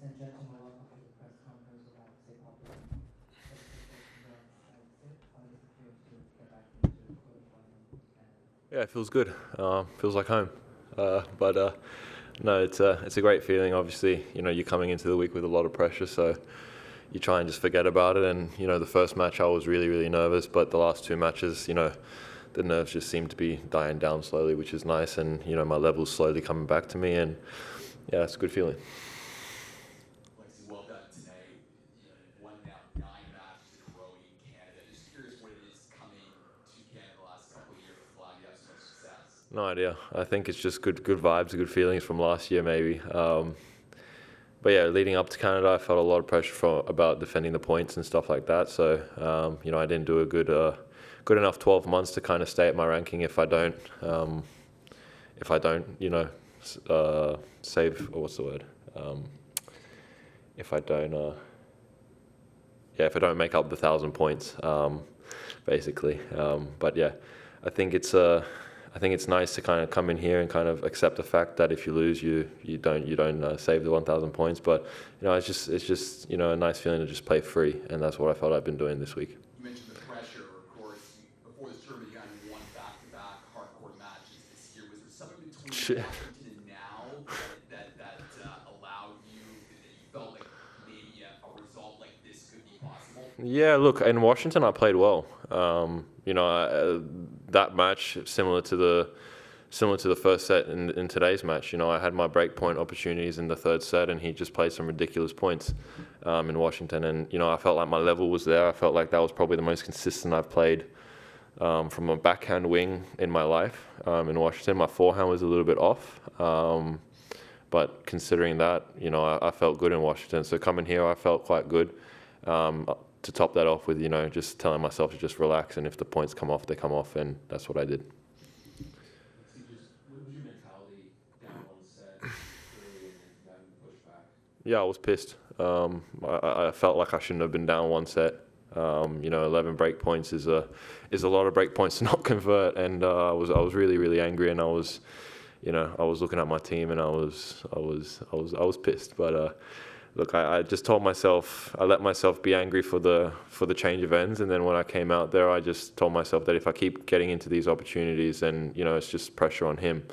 and gentlemen, welcome to the press conference with Alexei Popyrin. First of all, congrats, Alexei. How does it feel to get back into the quarterfinal? Yeah, it feels good. Feels like home. No, it's a great feeling. Obviously, you're coming into the week with a lot of pressure, so you try and just forget about it. And the first match I was really, really nervous, but the last two matches, the nerves just seem to be dying down slowly, which is nice. And my level's slowly coming back to me, and yeah, it's a good feeling. Alexei, well done tonight. You won now 9 matches in a row in Canada. Just curious what it is coming to Canada the last couple of years that's allowed you to have so much success. No idea. I think it's just good vibes, good feelings from last year, maybe. But yeah, leading up to Canada, I felt a lot of pressure about defending the points and stuff like that. So I didn't do a good enough 12 months to kind of stay at my ranking if I don't, save, or what's the word? If I don't, if I don't make up the 1,000 points, basically. But yeah, I think it's nice to kind of come in here and kind of accept the fact that if you lose, you don't save the 1,000 points. But it's just a nice feeling to just play free, and that's what I felt I've been doing this week. You mentioned the pressure, of course. Before this tournament, you hadn't won back-to-back hardcore matches this year. Was there something between Washington and now that allowed you, that you felt like maybe a result like this could be possible? Yeah, look, in Washington, I played well. That match similar to the first set in today's match. I had my break point opportunities in the third set, and he just played some ridiculous points in Washington. And I felt like my level was there. I felt like that was probably the most consistent I've played from a backhand wing in my life. In Washington, my forehand was a little bit off. But considering that, I felt good in Washington. So coming here, I felt quite good. To top that off with, just telling myself to just relax, and if the points come off, they come off, and that's what I did. What was your mentality down one set early and having to push back? Yeah, I was pissed. I felt like I shouldn't have been down one set. 11 break points is a lot of break points to not convert, and I was really, really angry, and I was looking at my team, and I was pissed. But look, I just told myself, I let myself be angry for the change of ends, and then when I came out there, I just told myself that if I keep getting into these opportunities, then it's just pressure on him.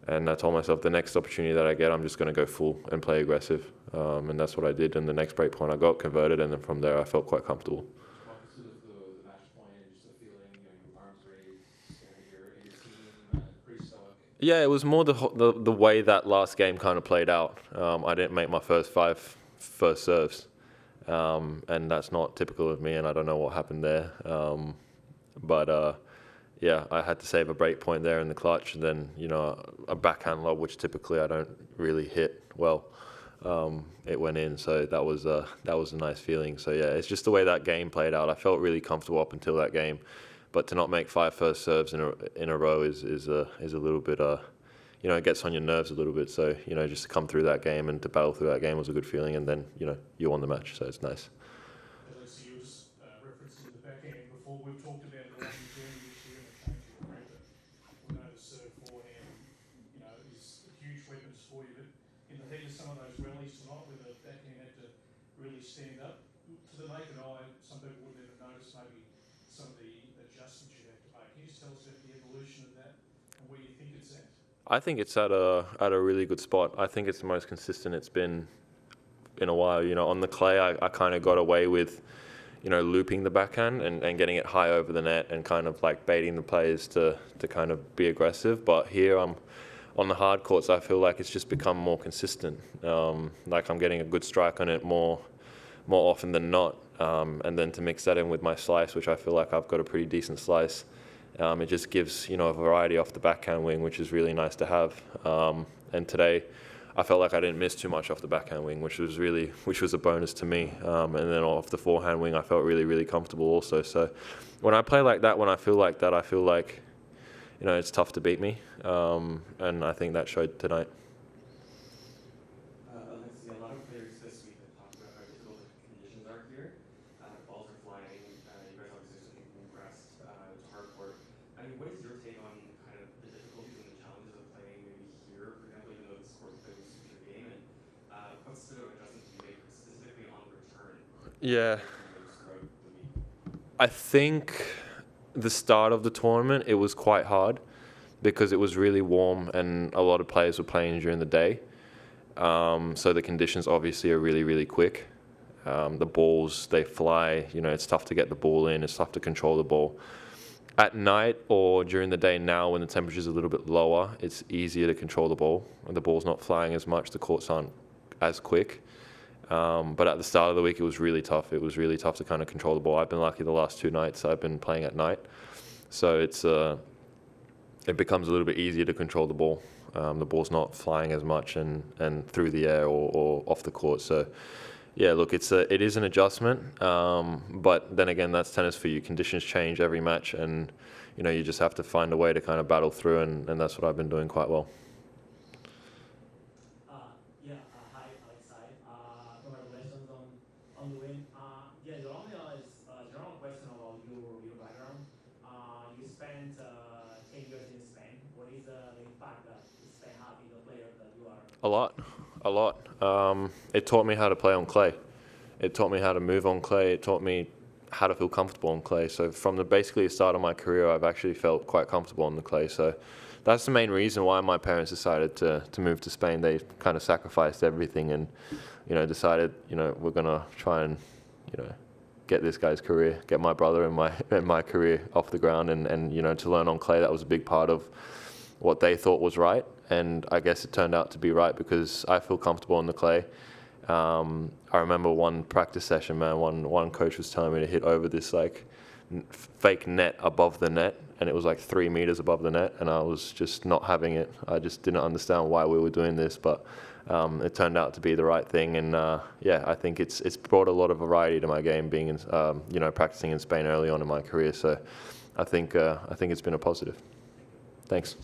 And I told myself the next opportunity that I get, I'm just going to go full and play aggressive, and that's what I did. And the next break point, I got converted, and then from there, I felt quite comfortable. Walk us through the match point and just the feeling, your arms raised, standing here, and your team pretty stoic. Yeah, it was more the way that last game kind of played out. I didn't make my first serves, and that's not typical of me, and I don't know what happened there. Yeah, I had to save a break point there in the clutch, and then a backhand lob, which typically I don't really hit well. It went in, so that was a nice feeling. So yeah, it's just the way that game played out. I felt really comfortable up until that game, but to not make 5 first serves in a row is a little bit it gets on your nerves a little bit. So just to come through that game and to battle through that game was a good feeling, and then you won the match, so it's nice. Alexei, you were just referencing the backhand before. We've talked about it along the journey this year and the change of character. We know the serve forehand, is huge weapons for you. But in the heat of some of those rallies tonight, where the backhand had to really stand up, to the naked eye, some people would never notice maybe some of the adjustments you have to make. Can you just tell us about the evolution of that and where you think it's at? I think it's at a really good spot. I think it's the most consistent it's been in a while. On the clay, I kind of got away with, looping the backhand and getting it high over the net and kind of like baiting the players to kind of be aggressive. But here on the hard courts, I feel like it's just become more consistent. Like I'm getting a good strike on it more often than not. And then to mix that in with my slice, which I feel like I've got a pretty decent slice. It just gives a variety off the backhand wing, which is really nice to have. And today, I felt like I didn't miss too much off the backhand wing, which was a bonus to me. And then off the forehand wing, I felt really, really comfortable also. So when I play like that, when I feel like that, I feel like it's tough to beat me. And I think that showed tonight. Alexei, a lot of players this week have talked about how difficult the conditions are here. The balls are flying. You guys obviously just looking impressed. It's a hard court. I mean, what is your take on kind of the difficulties and the challenges of playing maybe here, for example, even though this court plays your game? And what's the adjustment to Yeah. throughout the week? I think the start of the tournament, it was quite hard because it was really warm and a lot of players were playing during the day. So the conditions obviously are really, really quick. The balls, they fly, it's tough to get the ball in, it's tough to control the ball. At night or during the day now when the temperature's a little bit lower, it's easier to control the ball. The ball's not flying as much, the courts aren't as quick. But at the start of the week, it was really tough. It was really tough to kind of control the ball. I've been lucky the last 2 nights I've been playing at night. So it becomes a little bit easier to control the ball. The ball's not flying as much and through the air or off the court. So yeah, look, it is an adjustment. But then again, that's tennis for you. Conditions change every match and, you just have to find a way to kind of battle through and that's what I've been doing quite well. Hi, Alexei. Congratulations on the win. General question about your background. You spent 10 years in Spain. What is the impact that Spain had in the player that you are? A lot. It taught me how to play on clay. It taught me how to move on clay. It taught me how to feel comfortable on clay. So from basically the start of my career, I've actually felt quite comfortable on the clay. So that's the main reason why my parents decided to move to Spain. They kind of sacrificed everything and, decided, we're going to try and, get this guy's career, get my brother and my career off the ground. And to learn on clay, that was a big part of what they thought was right. And I guess it turned out to be right because I feel comfortable on the clay. I remember one practice session, man, one coach was telling me to hit over this like fake net above the net, and it was like 3 meters above the net, and I was just not having it. I just didn't understand why we were doing this, but it turned out to be the right thing. And I think it's brought a lot of variety to my game, being in, practicing in Spain early on in my career. So I think it's been a positive. Thanks.